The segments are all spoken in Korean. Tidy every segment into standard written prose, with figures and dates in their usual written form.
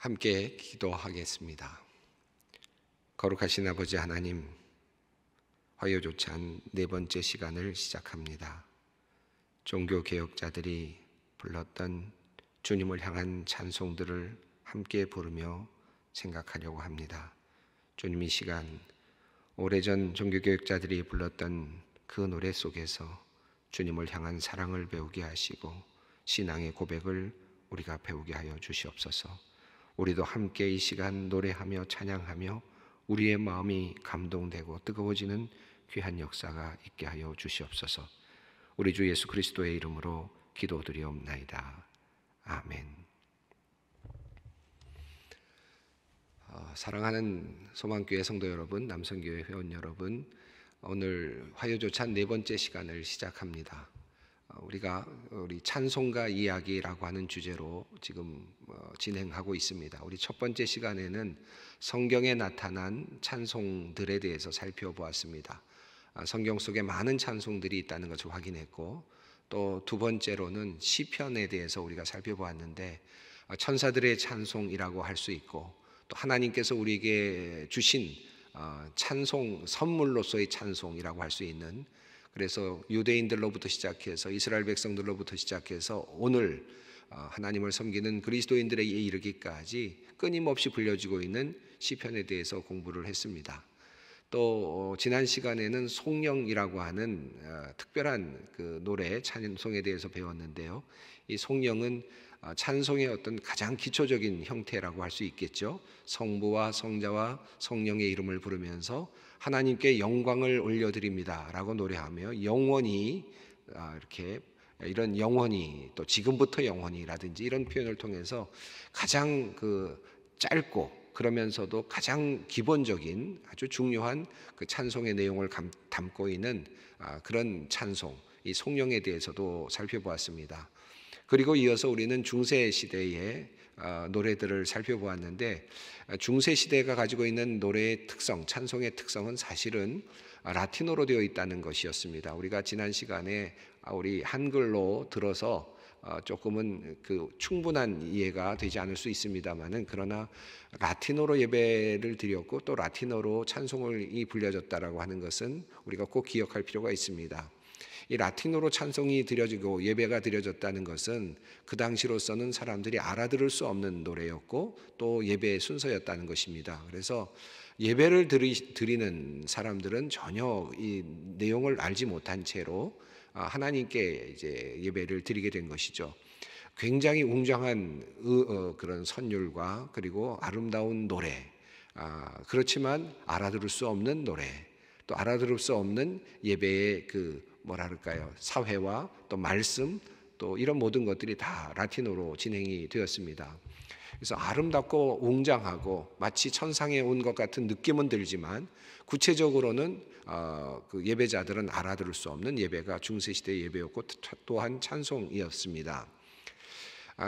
함께 기도하겠습니다. 거룩하신 아버지 하나님, 화요조찬 네 번째 시간을 시작합니다. 종교개혁자들이 불렀던 주님을 향한 찬송들을 함께 부르며 생각하려고 합니다. 주님, 이 시간 오래전 종교개혁자들이 불렀던 그 노래 속에서 주님을 향한 사랑을 배우게 하시고 신앙의 고백을 우리가 배우게 하여 주시옵소서. 우리도 함께 이 시간 노래하며 찬양하며 우리의 마음이 감동되고 뜨거워지는 귀한 역사가 있게 하여 주시옵소서. 우리 주 예수 그리스도의 이름으로 기도드리옵나이다. 아멘. 사랑하는 소망교회 성도 여러분, 남성교회 회원 여러분, 오늘 화요조찬 네 번째 시간을 시작합니다. 우리가 우리 찬송가 이야기라고 하는 주제로 지금 진행하고 있습니다. 우리 첫 번째 시간에는 성경에 나타난 찬송들에 대해서 살펴보았습니다. 성경 속에 많은 찬송들이 있다는 것을 확인했고, 또 두 번째로는 시편에 대해서 우리가 살펴보았는데, 천사들의 찬송이라고 할 수 있고, 또 하나님께서 우리에게 주신 찬송, 선물로서의 찬송이라고 할 수 있는, 그래서 유대인들로부터 시작해서 이스라엘 백성들로부터 시작해서 오늘 하나님을 섬기는 그리스도인들에게 이르기까지 끊임없이 불려지고 있는 시편에 대해서 공부를 했습니다. 또 지난 시간에는 송영이라고 하는 특별한 그 노래 찬송에 대해서 배웠는데요. 이 송영은 찬송의 어떤 가장 기초적인 형태라고 할 수 있겠죠. 성부와 성자와 성령의 이름을 부르면서 하나님께 영광을 올려드립니다 라고 노래하며 영원히, 이렇게 이런 영원히, 또 지금부터 영원히라든지 이런 표현을 통해서 가장 그 짧고 그러면서도 가장 기본적인 아주 중요한 그 찬송의 내용을 담고 있는 그런 찬송, 이 송영에 대해서도 살펴보았습니다. 그리고 이어서 우리는 중세 시대의 노래들을 살펴보았는데, 중세 시대가 가지고 있는 노래의 특성, 찬송의 특성은 사실은 라틴어로 되어 있다는 것이었습니다. 우리가 지난 시간에 우리 한글로 들어서 조금은 그 충분한 이해가 되지 않을 수 있습니다만은, 그러나 라틴어로 예배를 드렸고 또 라틴어로 찬송이 불려졌다라고 하는 것은 우리가 꼭 기억할 필요가 있습니다. 이 라틴어로 찬송이 드려지고 예배가 드려졌다는 것은 그 당시로서는 사람들이 알아들을 수 없는 노래였고 또 예배의 순서였다는 것입니다. 그래서 예배를 드리는 사람들은 전혀 이 내용을 알지 못한 채로 하나님께 이제 예배를 드리게 된 것이죠. 굉장히 웅장한 그런 선율과 그리고 아름다운 노래, 그렇지만 알아들을 수 없는 노래, 또 알아들을 수 없는 예배의 그 뭐랄까요, 사회와 또 말씀, 또 이런 모든 것들이 다 라틴어로 진행이 되었습니다. 그래서 아름답고 웅장하고 마치 천상에 온 것 같은 느낌은 들지만 구체적으로는 그 예배자들은 알아들을 수 없는 예배가 중세시대의 예배였고 또한 찬송이었습니다.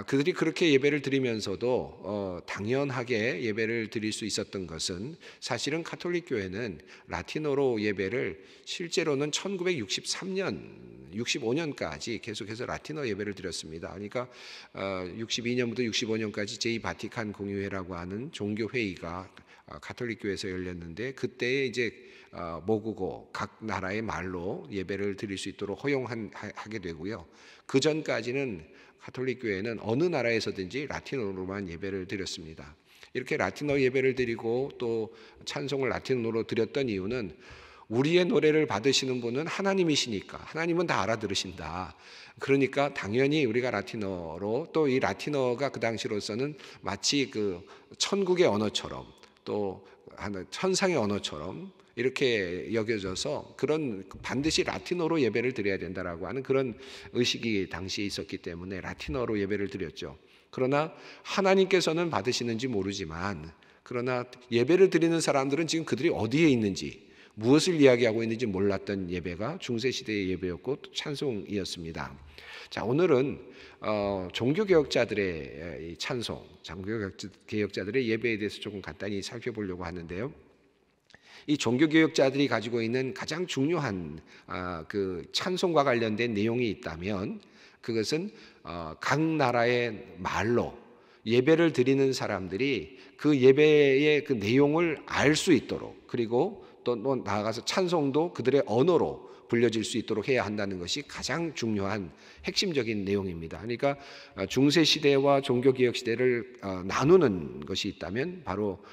그들이 그렇게 예배를 드리면서도 당연하게 예배를 드릴 수 있었던 것은, 사실은 가톨릭 교회는 라틴어로 예배를 실제로는 1963년, 65년까지 계속해서 라틴어 예배를 드렸습니다. 그러니까 62년부터 65년까지 제2바티칸 공의회라고 하는 종교회의가 가톨릭 교회에서 열렸는데, 그때 이제 모국어 각 나라의 말로 예배를 드릴 수 있도록 허용하게 되고요. 그 전까지는 가톨릭 교회는 어느 나라에서든지 라틴어로만 예배를 드렸습니다. 이렇게 라틴어 예배를 드리고 또 찬송을 라틴어로 드렸던 이유는, 우리의 노래를 받으시는 분은 하나님이시니까, 하나님은 다 알아들으신다. 그러니까 당연히 우리가 라틴어로, 또 이 라틴어가 그 당시로서는 마치 그 천국의 언어처럼 또 천상의 언어처럼 이렇게 여겨져서 그런 반드시 라틴어로 예배를 드려야 된다라고 하는 그런 의식이 당시에 있었기 때문에 라틴어로 예배를 드렸죠. 그러나 하나님께서는 받으시는지 모르지만, 그러나 예배를 드리는 사람들은 지금 그들이 어디에 있는지, 무엇을 이야기하고 있는지 몰랐던 예배가 중세시대의 예배였고 찬송이었습니다. 자, 오늘은 종교개혁자들의 찬송, 종교개혁자들의 예배에 대해서 조금 간단히 살펴보려고 하는데요. 이 종교개혁자들이 가지고 있는 가장 중요한 그 찬송과 관련된 내용이 있다면, 그것은 각 나라의 말로 예배를 드리는 사람들이 그 예배의 그 내용을 알 수 있도록, 그리고 또 나아가서 찬송도 그들의 언어로 불려질 수 있도록 해야 한다는 것이 가장 중요한 핵심적인 내용입니다. 그러니까 중세 시대와 종교개혁 시대를 나누는 것이 있다면 바로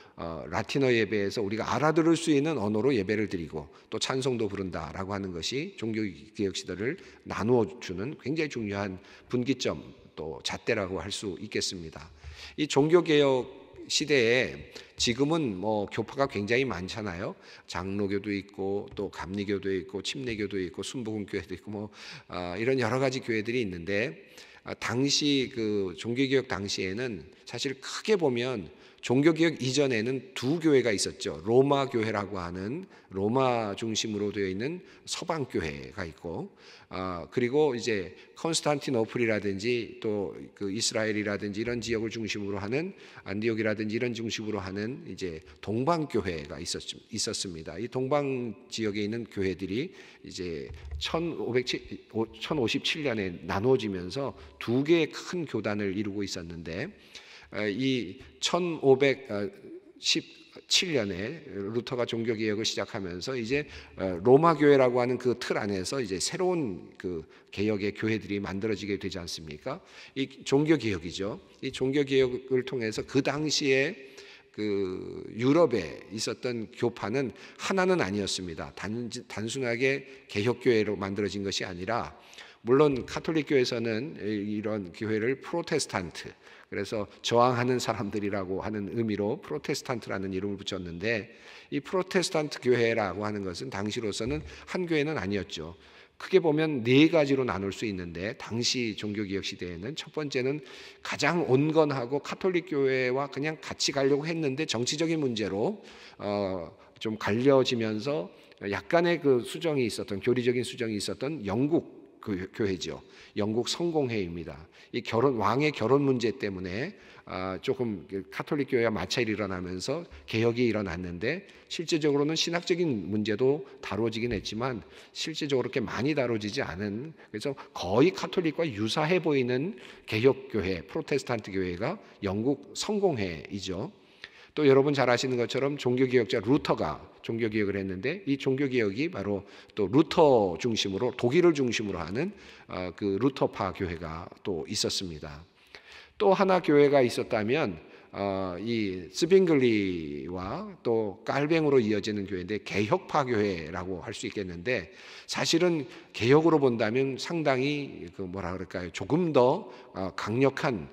라틴어 예배에서 우리가 알아들을 수 있는 언어로 예배를 드리고 또 찬송도 부른다라고 하는 것이 종교개혁 시대를 나누어 주는 굉장히 중요한 분기점 또 잣대라고 할 수 있겠습니다. 이 종교개혁 시대에 지금은 뭐 교파가 굉장히 많잖아요. 장로교도 있고 또 감리교도 있고 침례교도 있고 순복음교회도 있고 뭐 이런 여러 가지 교회들이 있는데 당시 그 종교개혁 당시에는 사실 크게 보면 종교개혁 이전에는 두 교회가 있었죠. 로마 교회라고 하는 로마 중심으로 되어 있는 서방 교회가 있고, 그리고 이제 컨스탄티노플이라든지 또 그 이스라엘이라든지 이런 지역을 중심으로 하는 안디옥이라든지 이런 중심으로 하는 이제 동방 교회가 있었습니다. 이 동방 지역에 있는 교회들이 이제 1057년에 나누어지면서 두 개의 큰 교단을 이루고 있었는데, 이 1517년에 루터가 종교개혁을 시작하면서 이제 로마 교회라고 하는 그 틀 안에서 이제 새로운 그 개혁의 교회들이 만들어지게 되지 않습니까? 이 종교개혁이죠. 이 종교개혁을 통해서 그 당시에 그 유럽에 있었던 교파는 하나는 아니었습니다. 단순하게 개혁교회로 만들어진 것이 아니라, 물론 카톨릭 교회에서는 이런 교회를 프로테스탄트, 그래서 저항하는 사람들이라고 하는 의미로 프로테스탄트라는 이름을 붙였는데, 이 프로테스탄트 교회라고 하는 것은 당시로서는 한 교회는 아니었죠. 크게 보면 네 가지로 나눌 수 있는데, 당시 종교개혁 시대에는 첫 번째는 가장 온건하고 카톨릭 교회와 그냥 같이 가려고 했는데 정치적인 문제로 좀 갈려지면서 약간의 그 수정이 있었던, 교리적인 수정이 있었던 영국 교회죠. 영국 성공회입니다. 이 왕의 결혼 문제 때문에 조금 카톨릭 교회와 마찰이 일어나면서 개혁이 일어났는데, 실제적으로는 신학적인 문제도 다뤄지긴 했지만 실제적으로 그렇게 많이 다뤄지지 않은, 그래서 거의 카톨릭과 유사해 보이는 개혁교회, 프로테스탄트 교회가 영국 성공회이죠. 또 여러분 잘 아시는 것처럼 종교개혁자 루터가 종교개혁을 했는데, 이 종교개혁이 바로 또 루터 중심으로, 독일을 중심으로 하는 그 루터파 교회가 또 있었습니다. 또 하나 교회가 있었다면 이 스빙글리와 또 깔뱅으로 이어지는 교회인데, 개혁파 교회라고 할 수 있겠는데, 사실은 개혁으로 본다면 상당히 그 뭐라 그럴까요? 조금 더 강력한,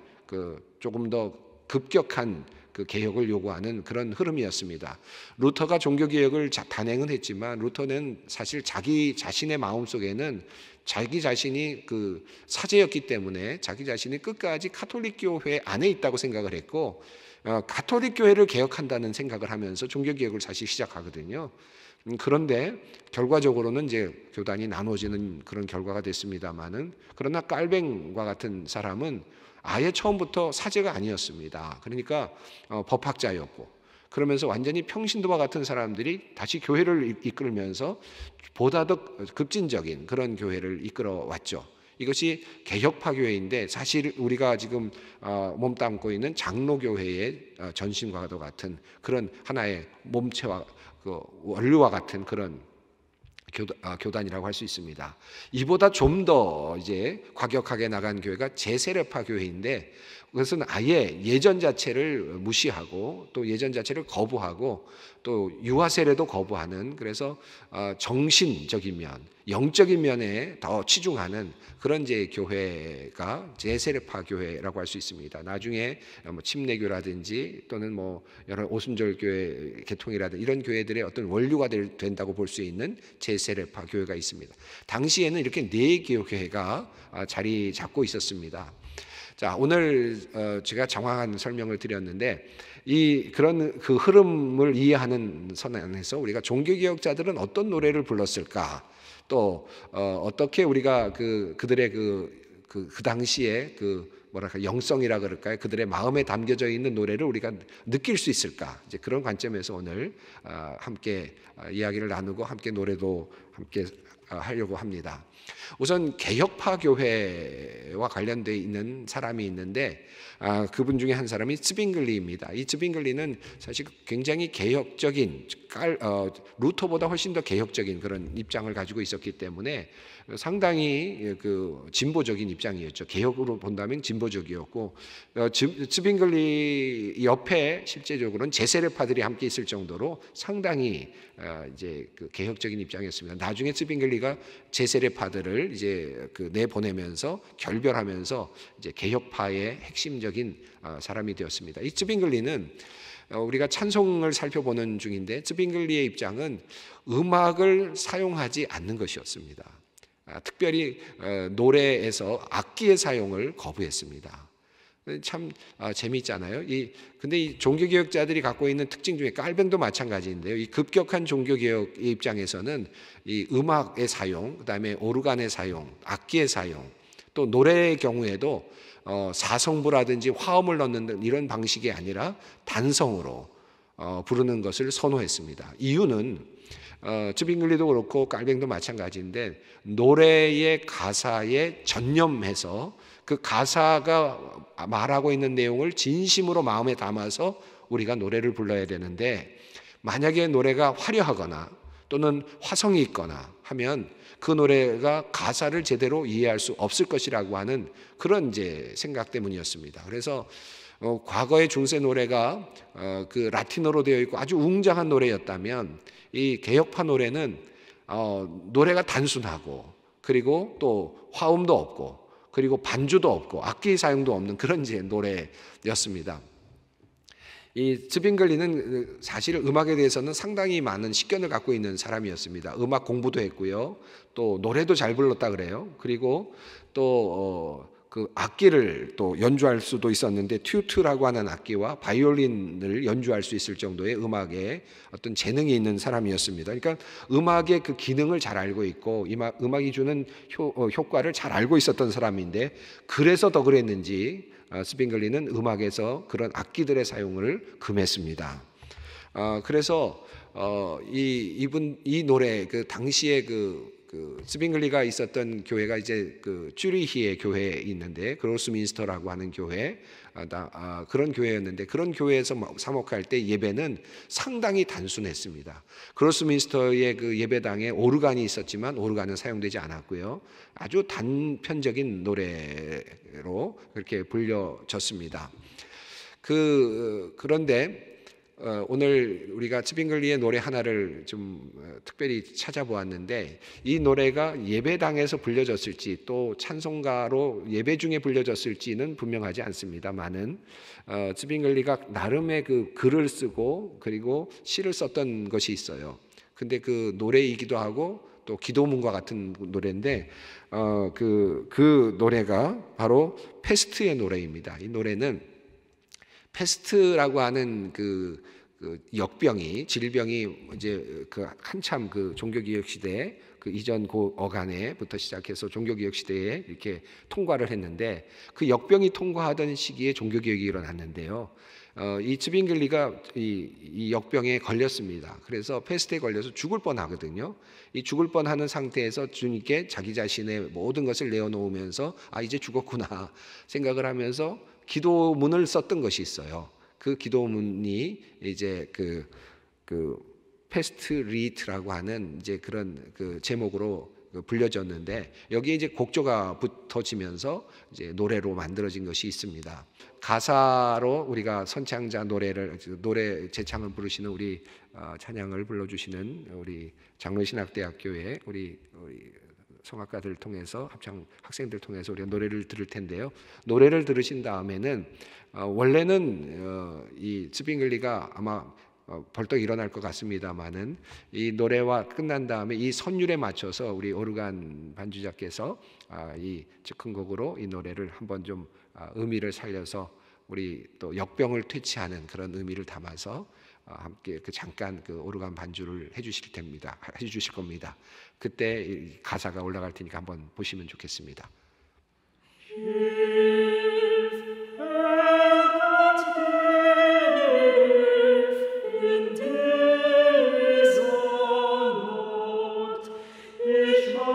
조금 더 급격한 그 개혁을 요구하는 그런 흐름이었습니다. 루터가 종교개혁을 단행은 했지만, 루터는 사실 자기 자신의 마음속에는 자기 자신이 그 사제였기 때문에 자기 자신이 끝까지 카톨릭 교회 안에 있다고 생각을 했고, 가톨릭 교회를 개혁한다는 생각을 하면서 종교개혁을 사실 시작하거든요. 그런데 결과적으로는 이제 교단이 나눠지는 그런 결과가 됐습니다만은, 그러나 깔뱅과 같은 사람은 아예 처음부터 사제가 아니었습니다. 그러니까 법학자였고, 그러면서 완전히 평신도와 같은 사람들이 다시 교회를 이끌면서 보다 더 급진적인 그런 교회를 이끌어 왔죠. 이것이 개혁파 교회인데, 사실 우리가 지금 몸담고 있는 장로교회의 전신과도 같은 그런 하나의 몸체와 그 원류와 같은 그런 교단이라고 할 수 있습니다. 이보다 좀 더 이제 과격하게 나간 교회가 제세례파 교회인데, 그것은 아예 예전 자체를 무시하고 또 예전 자체를 거부하고 또 유아 세례도 거부하는, 그래서 정신적인 면, 영적인 면에 더 치중하는 그런 이제 교회가 제세례파 교회라고 할 수 있습니다. 나중에 뭐 침례교라든지 또는 뭐 여러 오순절 교회 계통이라든지 이런 교회들의 어떤 원류가 된다고 볼 수 있는 제세례파 교회가 있습니다. 당시에는 이렇게 네 교회가 자리 잡고 있었습니다. 자, 오늘 제가 장황한 설명을 드렸는데, 그런 그 흐름을 이해하는 선에서 우리가 종교개혁자들은 어떤 노래를 불렀을까, 또 어떻게 우리가 그들의 그 당시에 뭐랄까 영성이라 그럴까요? 그들의 마음에 담겨져 있는 노래를 우리가 느낄 수 있을까? 이제 그런 관점에서 오늘 함께 이야기를 나누고 함께 노래도 함께 하려고 합니다. 우선 개혁파 교회와 관련되어 있는 사람이 있는데 그분 중에 한 사람이 츠빙글리입니다. 이 츠빙글리는 사실 굉장히 개혁적인 루터보다 훨씬 더 개혁적인 그런 입장을 가지고 있었기 때문에 상당히 그 진보적인 입장이었죠. 개혁으로 본다면 진보적이었고 츠빙글리 옆에 실제적으로는 제세례파들이 함께 있을 정도로 상당히 이제 그 개혁적인 입장이었습니다. 나중에 츠빙글리가 제세례파들을 이제 그 내보내면서 결별하면서 이제 개혁파의 핵심적인 사람이 되었습니다. 이 츠빙글리는 우리가 찬송을 살펴보는 중인데 츠빙글리의 입장은 음악을 사용하지 않는 것이었습니다. 특별히 노래에서 악기의 사용을 거부했습니다. 참 재미있잖아요. 근데 이 종교개혁자들이 갖고 있는 특징 중에 깔뱅도 마찬가지인데요. 이 급격한 종교개혁의 입장에서는 이 음악의 사용, 그다음에 오르간의 사용, 악기의 사용, 또 노래의 경우에도 사성부라든지 화음을 넣는 이런 방식이 아니라 단성으로 부르는 것을 선호했습니다. 이유는 츠빙글리도 그렇고 깔뱅도 마찬가지인데 노래의 가사에 전념해서 그 가사가 말하고 있는 내용을 진심으로 마음에 담아서 우리가 노래를 불러야 되는데 만약에 노래가 화려하거나 또는 화성이 있거나 하면 그 노래가 가사를 제대로 이해할 수 없을 것이라고 하는 그런 이제 생각 때문이었습니다. 그래서 과거의 중세 노래가 그 라틴어로 되어 있고 아주 웅장한 노래였다면 이 개혁파 노래는 노래가 단순하고 그리고 또 화음도 없고 그리고 반주도 없고 악기 사용도 없는 그런 이제 노래였습니다. 이 츠빙글리는 사실 음악에 대해서는 상당히 많은 식견을 갖고 있는 사람이었습니다. 음악 공부도 했고요. 또 노래도 잘 불렀다 그래요. 그리고 또 그 악기를 또 연주할 수도 있었는데 튜트라고 하는 악기와 바이올린을 연주할 수 있을 정도의 음악에 어떤 재능이 있는 사람이었습니다. 그러니까 음악의 그 기능을 잘 알고 있고 음악이 주는 효과를 잘 알고 있었던 사람인데 그래서 더 그랬는지 츠빙글리는 음악에서 그런 악기들의 사용을 금했습니다. 그래서 이 노래 그 당시에 그 츠빙글리가 있었던 교회가 이제 그 쭈리히의 교회에 있는데 그로스민스터라고 하는 교회 그런 교회였는데 그런 교회에서 사목할 때 예배는 상당히 단순했습니다. 그로스민스터의 그 예배당에 오르간이 있었지만 오르간은 사용되지 않았고요. 아주 단편적인 노래로 그렇게 불려졌습니다. 그런데 오늘 우리가 츠빙글리의 노래 하나를 좀 특별히 찾아보았는데 이 노래가 예배당에서 불려졌을지 또 찬송가로 예배 중에 불려졌을지는 분명하지 않습니다만은 츠빙글리가 나름의 그 글을 쓰고 그리고 시를 썼던 것이 있어요. 근데 그 노래이기도 하고 또 기도문과 같은 노래인데 그 노래가 바로 페스트의 노래입니다. 이 노래는 페스트라고 하는 그 질병이 이제 그 한참 그 종교개혁 시대 그 이전 그 어간에부터 시작해서 종교개혁 시대에 이렇게 통과를 했는데 그 역병이 통과하던 시기에 종교개혁이 일어났는데요. 이 츠빙글리가 이 역병에 걸렸습니다. 그래서 페스트에 걸려서 죽을 뻔하거든요. 이 죽을 뻔하는 상태에서 주님께 자기 자신의 모든 것을 내어놓으면서 이제 죽었구나 생각을 하면서 기도문을 썼던 것이 있어요. 그 기도문이 이제 그 페스트 리트라고 하는 이제 그런 그 제목으로 불려졌는데 여기에 이제 곡조가 붙어지면서 이제 노래로 만들어진 것이 있습니다. 가사로 우리가 선창자 노래 제창을 부르시는 우리 찬양을 불러주시는 우리 장로신학대학교의 우리 성악가들 통해서 학생들 통해서 우리가 노래를 들을 텐데요. 노래를 들으신 다음에는 원래는 이 츠빙글리가 아마 벌떡 일어날 것 같습니다만은 이 노래와 끝난 다음에 이 선율에 맞춰서 우리 오르간 반주자께서 이 즉흥곡으로 이 노래를 한번 좀 의미를 살려서 우리 또 역병을 퇴치하는 그런 의미를 담아서 함께 잠깐 그 오르간 반주를 해주실 겁니다. 그때 가사가 올라갈 테니까 한번 보시면 좋겠습니다. Ich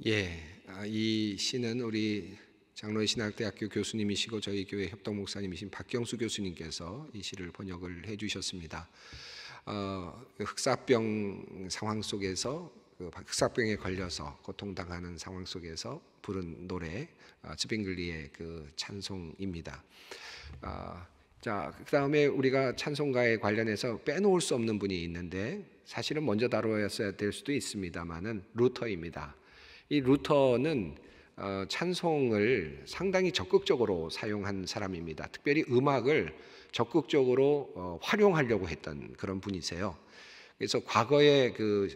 이 시는 우리 장로의 신학대학교 교수님이시고 저희 교회 협동 목사님이신 박경수 교수님께서 이 시를 번역을 해주셨습니다. 흑사병 상황 속에서 흑사병에 걸려서 고통당하는 상황 속에서 부른 노래, 즈빙글리의 그 찬송입니다. 자, 그 다음에 우리가 찬송가에 관련해서 빼놓을 수 없는 분이 있는데 사실은 먼저 다루었어야 될 수도 있습니다만은 루터입니다. 이 루터는 찬송을 상당히 적극적으로 사용한 사람입니다. 특별히 음악을 적극적으로 활용하려고 했던 그런 분이세요. 그래서 과거의 그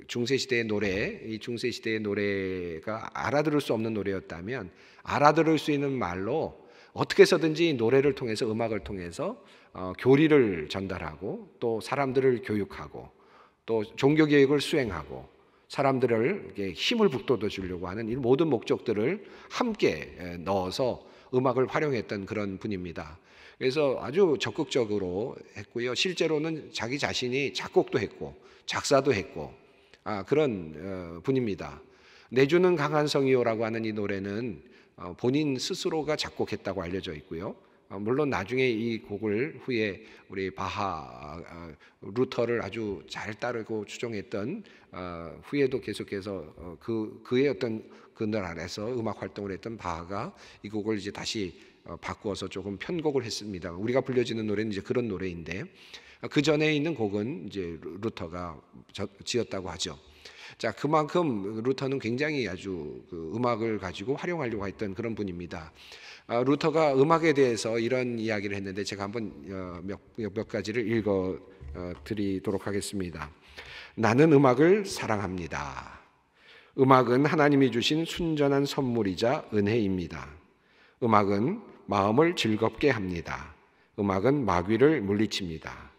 중세 시대의 노래, 이 중세 시대의 노래가 알아들을 수 없는 노래였다면 알아들을 수 있는 말로 어떻게 해서든지 노래를 통해서, 음악을 통해서 교리를 전달하고 또 사람들을 교육하고 또 종교 교육을 수행하고 사람들을 힘을 북돋워 주려고 하는 이 모든 목적들을 함께 넣어서 음악을 활용했던 그런 분입니다. 그래서 아주 적극적으로 했고요. 실제로는 자기 자신이 작곡도 했고 작사도 했고 그런 분입니다. 내주는 강한 성이요라고 하는 이 노래는 본인 스스로가 작곡했다고 알려져 있고요. 물론 나중에 이 곡을 후에 우리 루터를 아주 잘 따르고 추종했던 후에도 계속해서 그의 어떤 그늘 아래서 음악 활동을 했던 바하가 이 곡을 이제 다시 바꾸어서 조금 편곡을 했습니다. 우리가 불려지는 노래는 이제 그런 노래인데 그 전에 있는 곡은 이제 루터가 지었다고 하죠. 자, 그만큼 루터는 굉장히 아주 그 음악을 가지고 활용하려고 했던 그런 분입니다. 루터가 음악에 대해서 이런 이야기를 했는데 제가 한번 몇 가지를 읽어 드리도록 하겠습니다. 나는 음악을 사랑합니다. 음악은 하나님이 주신 순전한 선물이자 은혜입니다. 음악은 마음을 즐겁게 합니다. 음악은 마귀를 물리칩니다.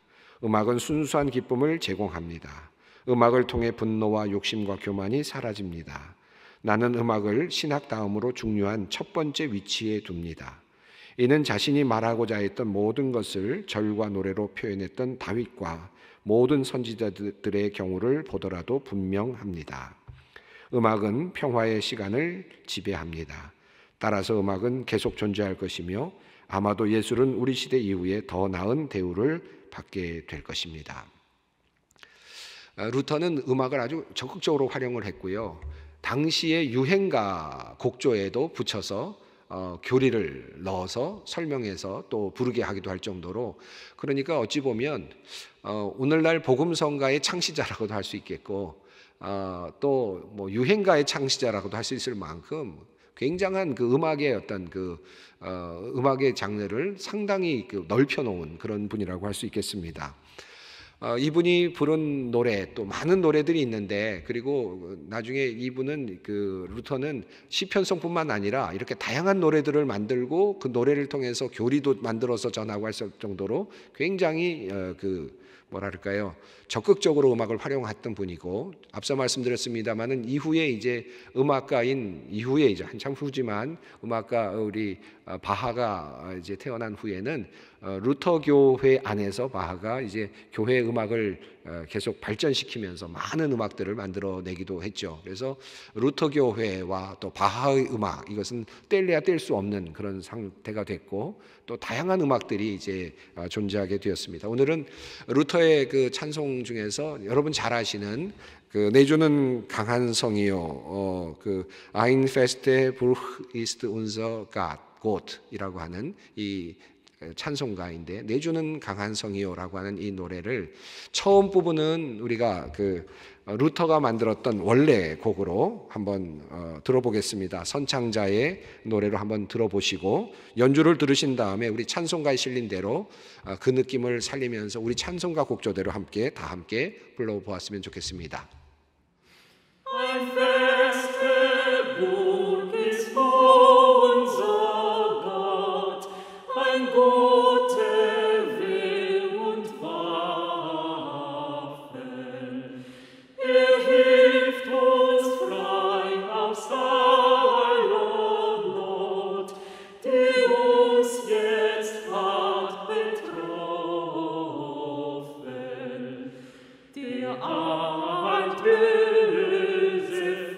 음악은 순수한 기쁨을 제공합니다. 음악을 통해 분노와 욕심과 교만이 사라집니다. 나는 음악을 신학 다음으로 중요한 첫 번째 위치에 둡니다. 이는 자신이 말하고자 했던 모든 것을 절과 노래로 표현했던 다윗과 모든 선지자들의 경우를 보더라도 분명합니다. 음악은 평화의 시간을 지배합니다. 따라서 음악은 계속 존재할 것이며 아마도 예술은 우리 시대 이후에 더 나은 대우를 받게 될 것입니다. 루터는 음악을 아주 적극적으로 활용을 했고요. 당시의 유행가 곡조에도 붙여서 교리를 넣어서 설명해서 또 부르게 하기도 할 정도로, 그러니까 어찌 보면 오늘날 복음성가의 창시자라고도 할 수 있겠고 또 뭐 유행가의 창시자라고도 할 수 있을 만큼 굉장한 그 음악의 어떤 음악의 장르를 상당히 넓혀놓은 그런 분이라고 할 수 있겠습니다. 이분이 부른 노래 또 많은 노래들이 있는데, 그리고 나중에 이분은 루터는 시편송뿐만 아니라 이렇게 다양한 노래들을 만들고 그 노래를 통해서 교리도 만들어서 전하고 할 정도로 굉장히 뭐랄까요, 적극적으로 음악을 활용했던 분이고, 앞서 말씀드렸습니다만은 이후에 이제 이후에 이제 한참 후지만 음악가 우리 바하가 이제 태어난 후에는 루터 교회 안에서 바하가 이제 교회 음악을 계속 발전시키면서 많은 음악들을 만들어내기도 했죠. 그래서 루터 교회와 또 바하의 음악, 이것은 뗄래야 뗄 수 없는 그런 상태가 됐고 또 다양한 음악들이 이제 존재하게 되었습니다. 오늘은 루터의 그 찬송 중에서 여러분 잘 아시는 내주는 강한 성이요, Ein feste Bruch ist unser Gott 이라고 하는 이 찬송가인데, 내주는 강한 성이요라고 하는 이 노래를 처음 부분은 우리가 루터가 만들었던 원래 곡으로 한번 들어보겠습니다. 선창자의 노래로 한번 들어보시고 연주를 들으신 다음에 우리 찬송가에 실린 대로 그 느낌을 살리면서 우리 찬송가 곡조대로 함께 불러보았으면 좋겠습니다. Der Alt böse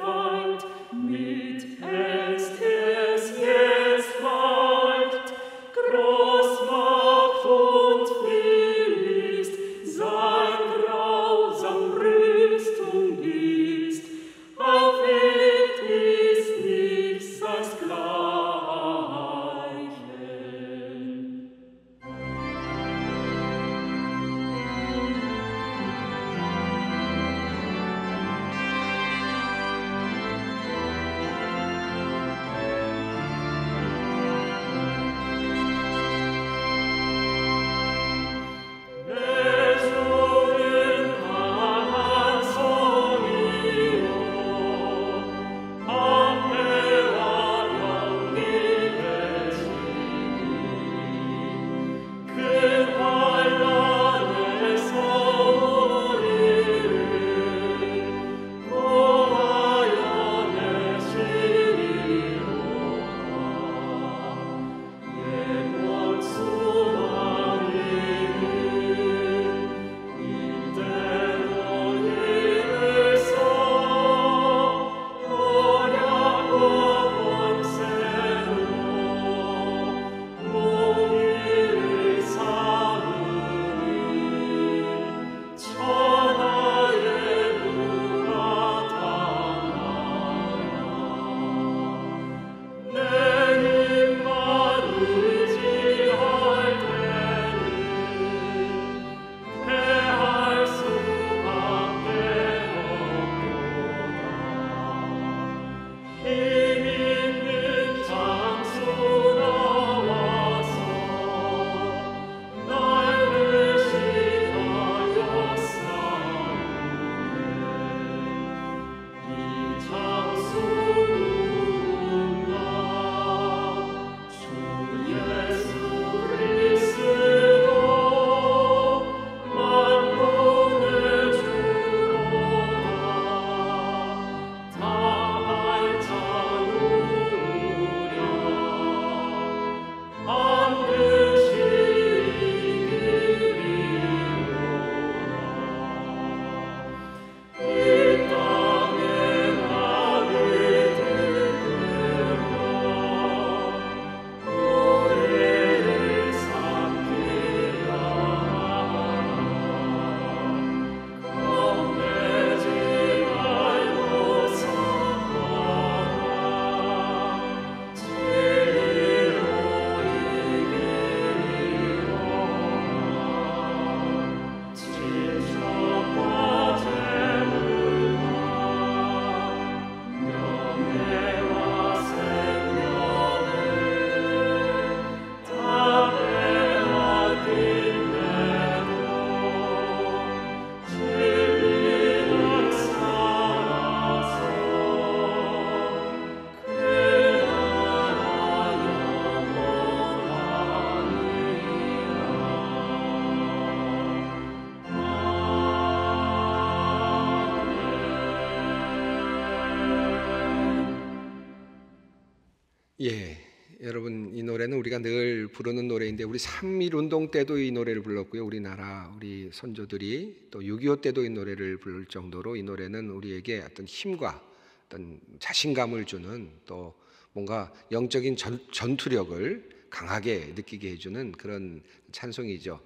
예, 여러분 이 노래는 우리가 늘 부르는 노래인데 우리 3.1 운동 때도 이 노래를 불렀고요. 우리나라 우리 선조들이 또 6.25 때도 이 노래를 부를 정도로 이 노래는 우리에게 어떤 힘과 어떤 자신감을 주는 또 뭔가 영적인 전투력을 강하게 느끼게 해주는 그런 찬송이죠.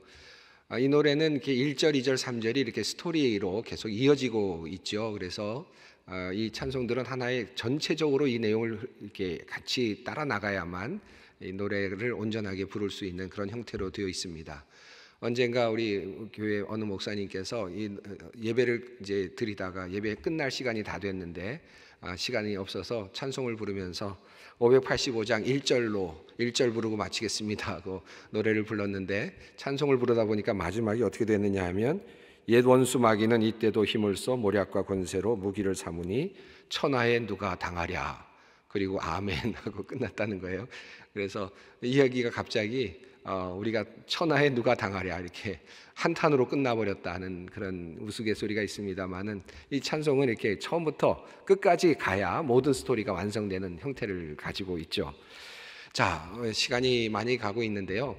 이 노래는 이렇게 1절, 2절, 3절이 이렇게 스토리로 계속 이어지고 있죠. 그래서 이 찬송들은 하나의 전체적으로 이 내용을 이렇게 같이 따라 나가야만 이 노래를 온전하게 부를 수 있는 그런 형태로 되어 있습니다. 언젠가 우리 교회 어느 목사님께서 이 예배를 이제 드리다가 예배 끝날 시간이 다 됐는데 시간이 없어서 찬송을 부르면서 585장 1절 부르고 마치겠습니다 하고 노래를 불렀는데 찬송을 부르다 보니까 마지막이 어떻게 됐느냐 하면 옛 원수 마귀는 이때도 힘을 써 모략과 권세로 무기를 삼으니 천하에 누가 당하랴 그리고 아멘 하고 끝났다는 거예요. 그래서 이야기가 갑자기 우리가 천하에 누가 당하랴 이렇게 한탄으로 끝나버렸다는 그런 우스갯소리가 있습니다만은 이 찬송은 이렇게 처음부터 끝까지 가야 모든 스토리가 완성되는 형태를 가지고 있죠. 자, 시간이 많이 가고 있는데요.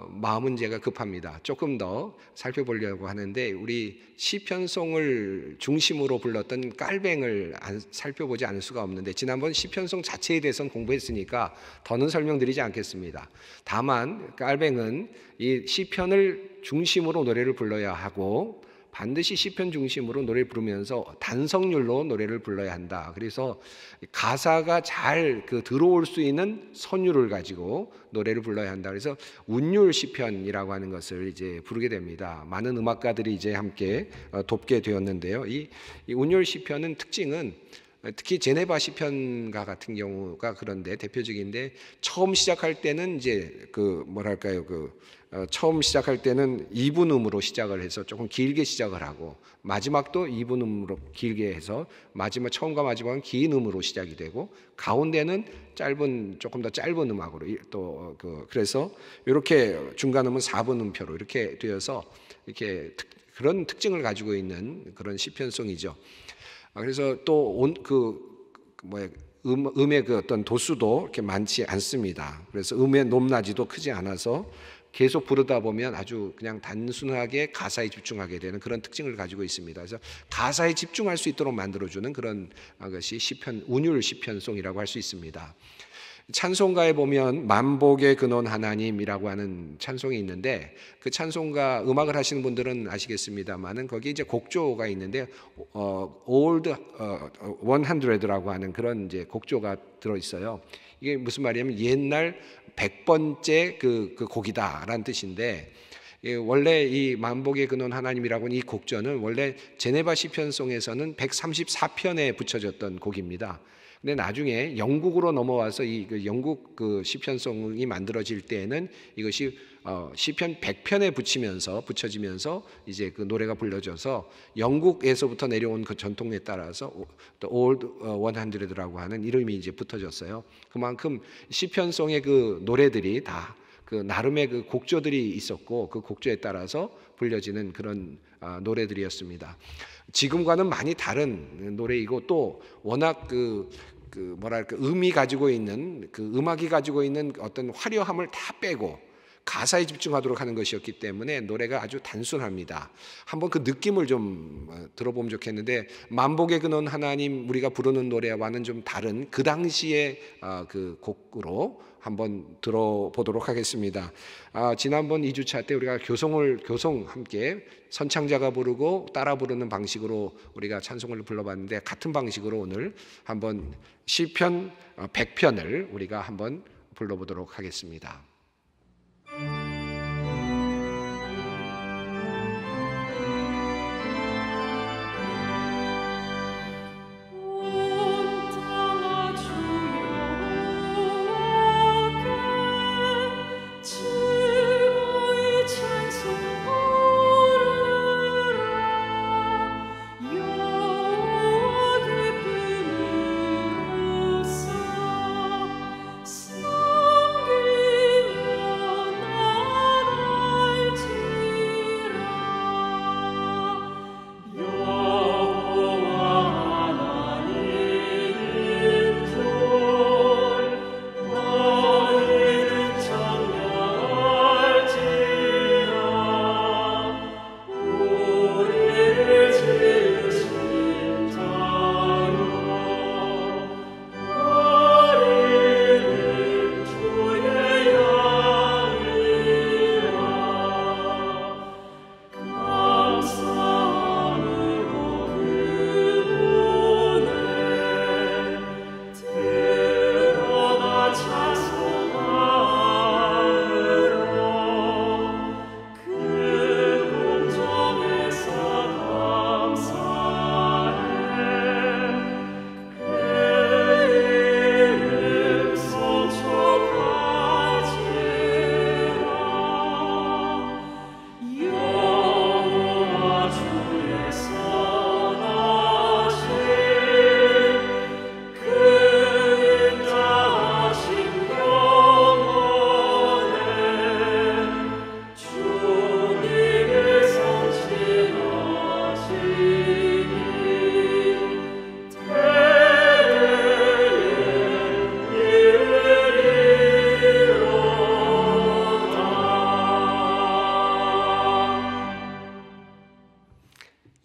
마음은 제가 급합니다. 조금 더 살펴보려고 하는데 우리 시편송을 중심으로 불렀던 깔뱅을 살펴보지 않을 수가 없는데 지난번 시편송 자체에 대해서는 공부했으니까 더는 설명드리지 않겠습니다. 다만 깔뱅은 이 시편을 중심으로 노래를 불러야 하고 반드시 시편 중심으로 노래를 부르면서 단성률로 노래를 불러야 한다. 그래서 가사가 잘 들어올 수 있는 선율을 가지고 노래를 불러야 한다. 그래서 운율 시편이라고 하는 것을 이제 부르게 됩니다. 많은 음악가들이 이제 함께 돕게 되었는데요. 이 운율 시편은 특징은 특히 제네바 시편가 같은 경우가 그런데 대표적인데 처음 시작할 때는 이제 처음 시작할 때는 2분음으로 시작을 해서 조금 길게 시작을 하고 마지막도 2분음으로 길게 해서 처음과 마지막은 긴 음으로 시작이 되고 가운데는 조금 더 짧은 음악으로 또 그래서 이렇게 중간음은 4분음표로 이렇게 되어서 이렇게 그런 특징을 가지고 있는 그런 시편송이죠. 그래서 또 음의 어떤 도수도 이렇게 많지 않습니다. 그래서 음의 높낮이도 크지 않아서 계속 부르다 보면 아주 그냥 단순하게 가사에 집중하게 되는 그런 특징을 가지고 있습니다. 그래서 가사에 집중할 수 있도록 만들어주는 그런 것이 운율 시편송이라고 할 수 있습니다. 찬송가에 보면 만복의 근원 하나님이라고 하는 찬송이 있는데 그 찬송가 음악을 하시는 분들은 아시겠습니다만은 거기 이제 곡조가 있는데 Old 100라고 하는 그런 이제 곡조가 들어 있어요. 이게 무슨 말이냐면 옛날 100번째 그 곡이다라는 뜻인데 원래 이 만복의 근원 하나님이라고 하는 이 곡조는 원래 제네바 시편송에서는 134편에 붙여졌던 곡입니다. 근데 나중에 영국으로 넘어와서 영국 시편송이 만들어질 때에는 이것이 시편 100편에 붙여지면서 이제 그 노래가 불려져서 영국에서부터 내려온 그 전통에 따라서 또 Old 100라고 하는 이름이 이제 붙어졌어요. 그만큼 시편송의 그 노래들이 다 그 나름의 그 곡조들이 있었고 그 곡조에 따라서 불려지는 그런 노래들이었습니다. 지금과는 많이 다른 노래이고 또 워낙 음이 가지고 있는 음악이 가지고 있는 어떤 화려함을 다 빼고 가사에 집중하도록 하는 것이었기 때문에 노래가 아주 단순합니다. 한번 그 느낌을 좀 들어보면 좋겠는데 만복의 근원 하나님 우리가 부르는 노래와는 좀 다른 그 당시의 그 곡으로 한번 들어보도록 하겠습니다. 지난번 2주차 때 우리가 교송 함께 선창자가 부르고 따라 부르는 방식으로 우리가 찬송을 불러봤는데 같은 방식으로 오늘 한번 시편 100편을 우리가 한번 불러보도록 하겠습니다. 섬김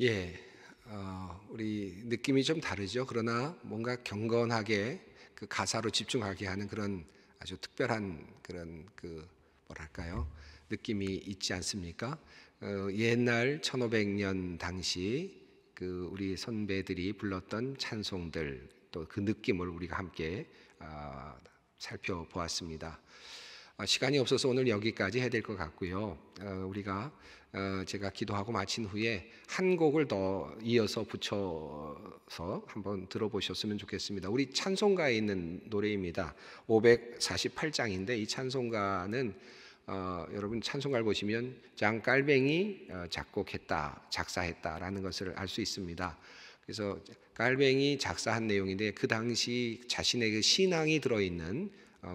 예, 우리 느낌이 좀 다르죠. 그러나 뭔가 경건하게 그 가사로 집중하게 하는 그런 아주 특별한 그런 뭐랄까요? 느낌이 있지 않습니까? 옛날 1500년 당시 우리 선배들이 불렀던 찬송들 또 그 느낌을 우리가 함께 살펴보았습니다. 시간이 없어서 오늘 여기까지 해야 될 것 같고요. 우리가 제가 기도하고 마친 후에 한 곡을 더 이어서 붙여서 한번 들어보셨으면 좋겠습니다. 우리 찬송가에 있는 노래입니다. 548장인데 이 찬송가는 여러분 찬송가를 보시면 장 깔뱅이 작곡했다, 작사했다라는 것을 알 수 있습니다. 그래서 깔뱅이 작사한 내용인데 그 당시 자신의 그 신앙이 들어있는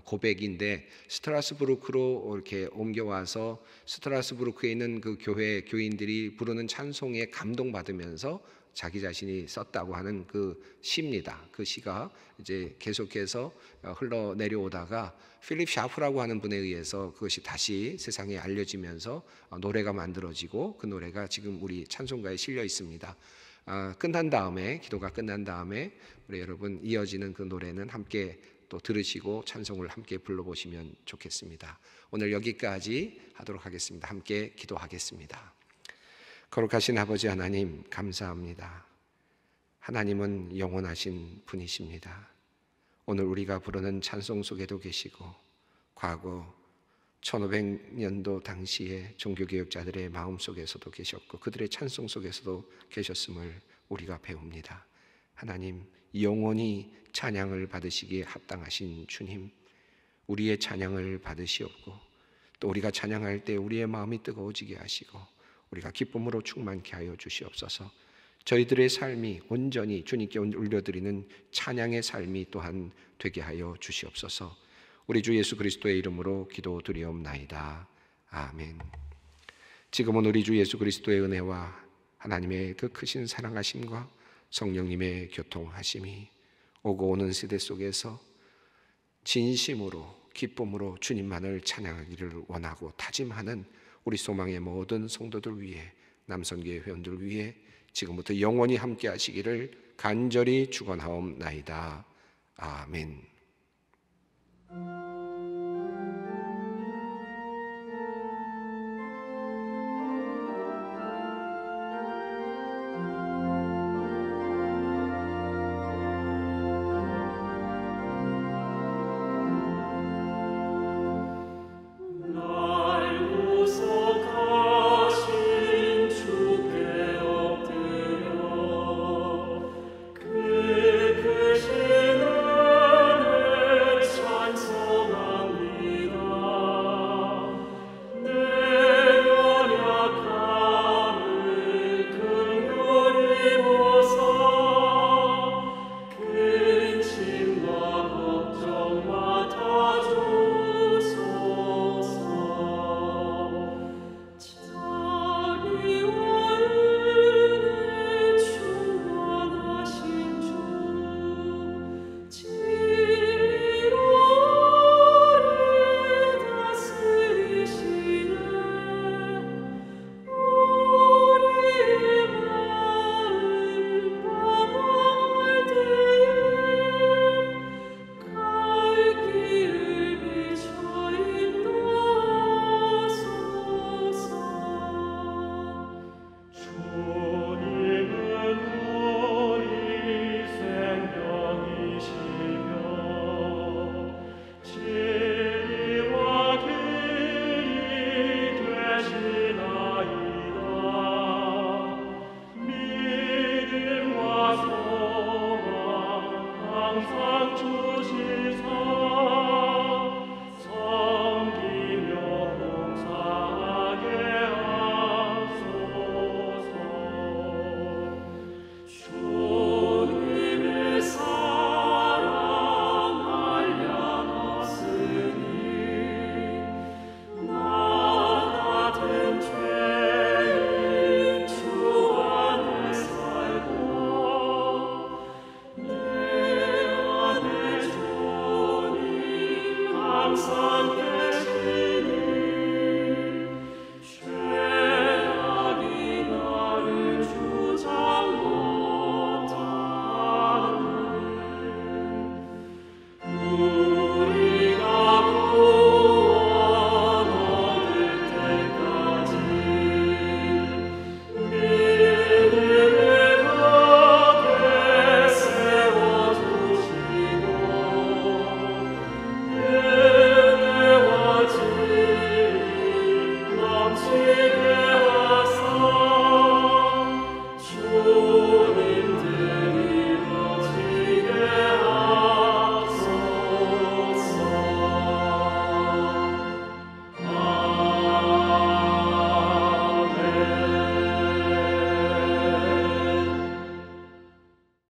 고백인데 스트라스부르크로 이렇게 옮겨와서 스트라스부르크에 있는 그 교회 교인들이 부르는 찬송에 감동받으면서 자기 자신이 썼다고 하는 그 시입니다. 그 시가 이제 계속해서 흘러내려오다가 필립 샤프라고 하는 분에 의해서 그것이 다시 세상에 알려지면서 노래가 만들어지고 그 노래가 지금 우리 찬송가에 실려 있습니다. 끝난 다음에 기도가 끝난 다음에 우리 여러분 이어지는 그 노래는 함께 또 들으시고 찬송을 함께 불러보시면 좋겠습니다. 오늘 여기까지 하도록 하겠습니다. 함께 기도하겠습니다. 거룩하신 아버지 하나님 감사합니다. 하나님은 영원하신 분이십니다. 오늘 우리가 부르는 찬송 속에도 계시고 과거 1500년도 당시에 종교개혁자들의 마음속에서도 계셨고 그들의 찬송 속에서도 계셨음을 우리가 배웁니다. 하나님 영원히 찬양을 받으시기에 합당하신 주님, 우리의 찬양을 받으시옵고 또 우리가 찬양할 때 우리의 마음이 뜨거워지게 하시고 우리가 기쁨으로 충만케 하여 주시옵소서. 저희들의 삶이 온전히 주님께 올려드리는 찬양의 삶이 또한 되게 하여 주시옵소서. 우리 주 예수 그리스도의 이름으로 기도드리옵나이다. 아멘. 지금은 우리 주 예수 그리스도의 은혜와 하나님의 그 크신 사랑하심과 성령님의 교통하심이 오고 오는 세대 속에서 진심으로 기쁨으로 주님만을 찬양하기를 원하고 다짐하는 우리 소망의 모든 성도들 위해 남선교회 회원들 위해 지금부터 영원히 함께 하시기를 간절히 축원하옵나이다. 아멘.